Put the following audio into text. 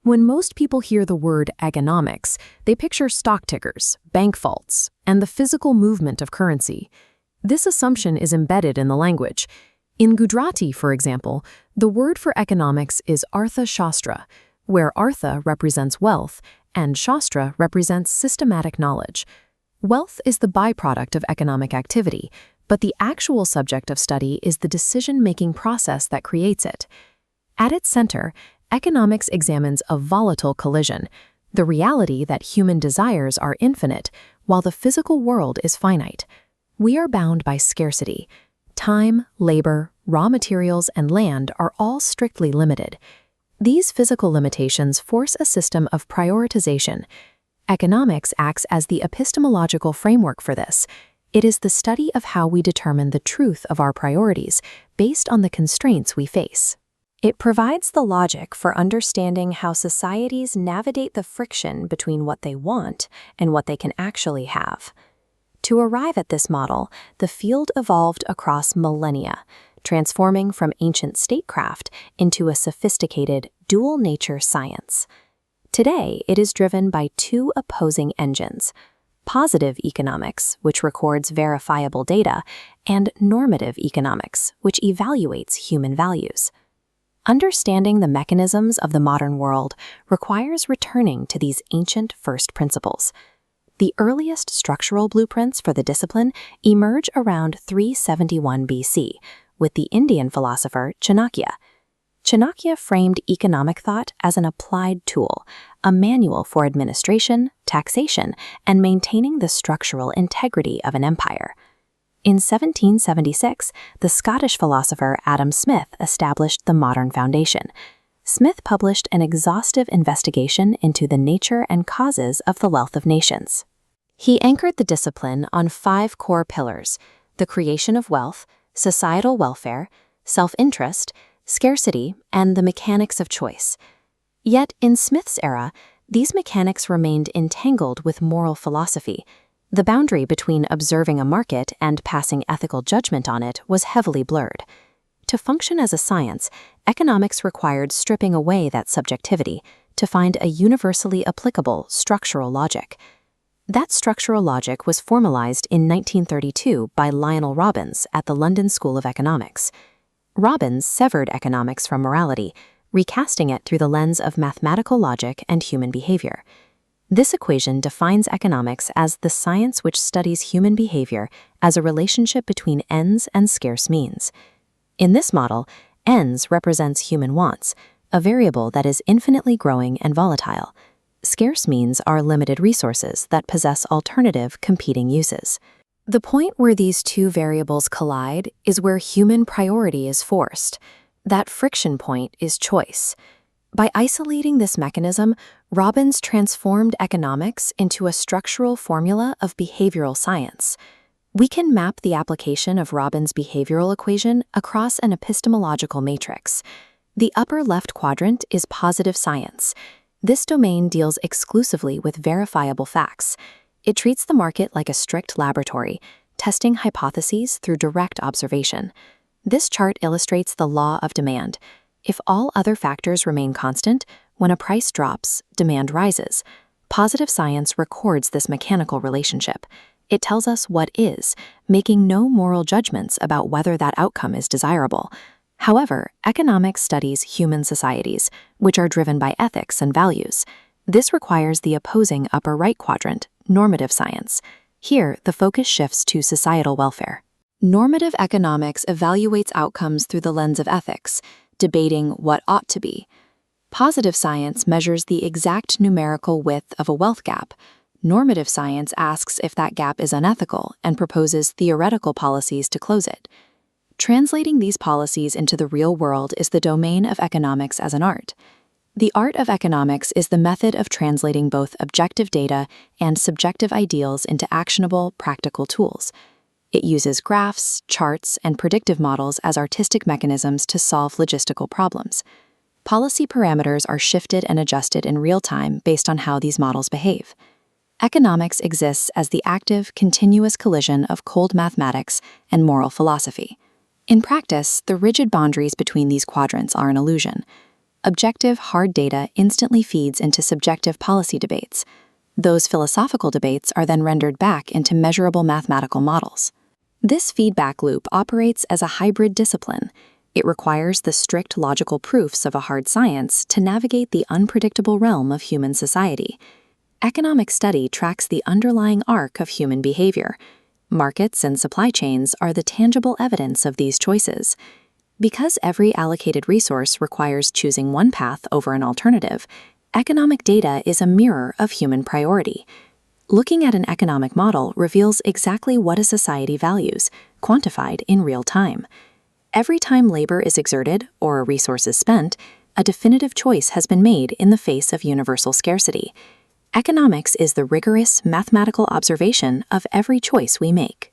When most people hear the word economics, they picture stock tickers, bank vaults, and the physical movement of currency. This assumption is embedded in the language. In Gujarati, for example, the word for economics is Artha Shastra, where Artha represents wealth and Shastra represents systematic knowledge. Wealth is the byproduct of economic activity, but the actual subject of study is the decision-making process that creates it. At its center, economics examines a volatile collision, the reality that human desires are infinite, while the physical world is finite. We are bound by scarcity. Time, labor, raw materials, and land are all strictly limited. These physical limitations force a system of prioritization. Economics acts as the epistemological framework for this. It is the study of how we determine the truth of our priorities based on the constraints we face. It provides the logic for understanding how societies navigate the friction between what they want and what they can actually have. To arrive at this model, the field evolved across millennia, transforming from ancient statecraft into a sophisticated dual-nature science. Today, it is driven by two opposing engines: positive economics, which records verifiable data, and normative economics, which evaluates human values. Understanding the mechanisms of the modern world requires returning to these ancient first principles. The earliest structural blueprints for the discipline emerge around 371 BC, with the Indian philosopher Chanakya. Chanakya framed economic thought as an applied tool, a manual for administration, taxation, and maintaining the structural integrity of an empire. In 1776, the Scottish philosopher Adam Smith established the modern foundation. Smith published an exhaustive investigation into the nature and causes of the wealth of nations. He anchored the discipline on 5 core pillars: the creation of wealth, societal welfare, self-interest, scarcity, and the mechanics of choice. Yet, in Smith's era, these mechanics remained entangled with moral philosophy. The boundary between observing a market and passing ethical judgment on it was heavily blurred. To function as a science, economics required stripping away that subjectivity to find a universally applicable structural logic. That structural logic was formalized in 1932 by Lionel Robbins at the London School of Economics. Robbins severed economics from morality, recasting it through the lens of mathematical logic and human behavior. This equation defines economics as the science which studies human behavior as a relationship between ends and scarce means. In this model, ends represents human wants, a variable that is infinitely growing and volatile. Scarce means are limited resources that possess alternative competing uses. The point where these two variables collide is where human priority is forced. That friction point is choice. By isolating this mechanism, Robbins transformed economics into a structural formula of behavioral science. We can map the application of Robbins' behavioral equation across an epistemological matrix. The upper left quadrant is positive science. This domain deals exclusively with verifiable facts. It treats the market like a strict laboratory, testing hypotheses through direct observation. This chart illustrates the law of demand. If all other factors remain constant, when a price drops, demand rises. Positive science records this mechanical relationship. It tells us what is, making no moral judgments about whether that outcome is desirable. However, economics studies human societies, which are driven by ethics and values. This requires the opposing upper right quadrant, normative science. Here, the focus shifts to societal welfare. Normative economics evaluates outcomes through the lens of ethics, debating what ought to be. Positive science measures the exact numerical width of a wealth gap. Normative science asks if that gap is unethical and proposes theoretical policies to close it. Translating these policies into the real world is the domain of economics as an art. The art of economics is the method of translating both objective data and subjective ideals into actionable, practical tools. It uses graphs, charts, and predictive models as artistic mechanisms to solve logistical problems. Policy parameters are shifted and adjusted in real time based on how these models behave. Economics exists as the active, continuous collision of cold mathematics and moral philosophy. In practice, the rigid boundaries between these quadrants are an illusion. Objective, hard data instantly feeds into subjective policy debates. Those philosophical debates are then rendered back into measurable mathematical models. This feedback loop operates as a hybrid discipline. It requires the strict logical proofs of a hard science to navigate the unpredictable realm of human society. Economic study tracks the underlying arc of human behavior. Markets and supply chains are the tangible evidence of these choices. Because every allocated resource requires choosing one path over an alternative, economic data is a mirror of human priority. Looking at an economic model reveals exactly what a society values, quantified in real time. Every time labor is exerted or a resource is spent, a definitive choice has been made in the face of universal scarcity. Economics is the rigorous mathematical observation of every choice we make.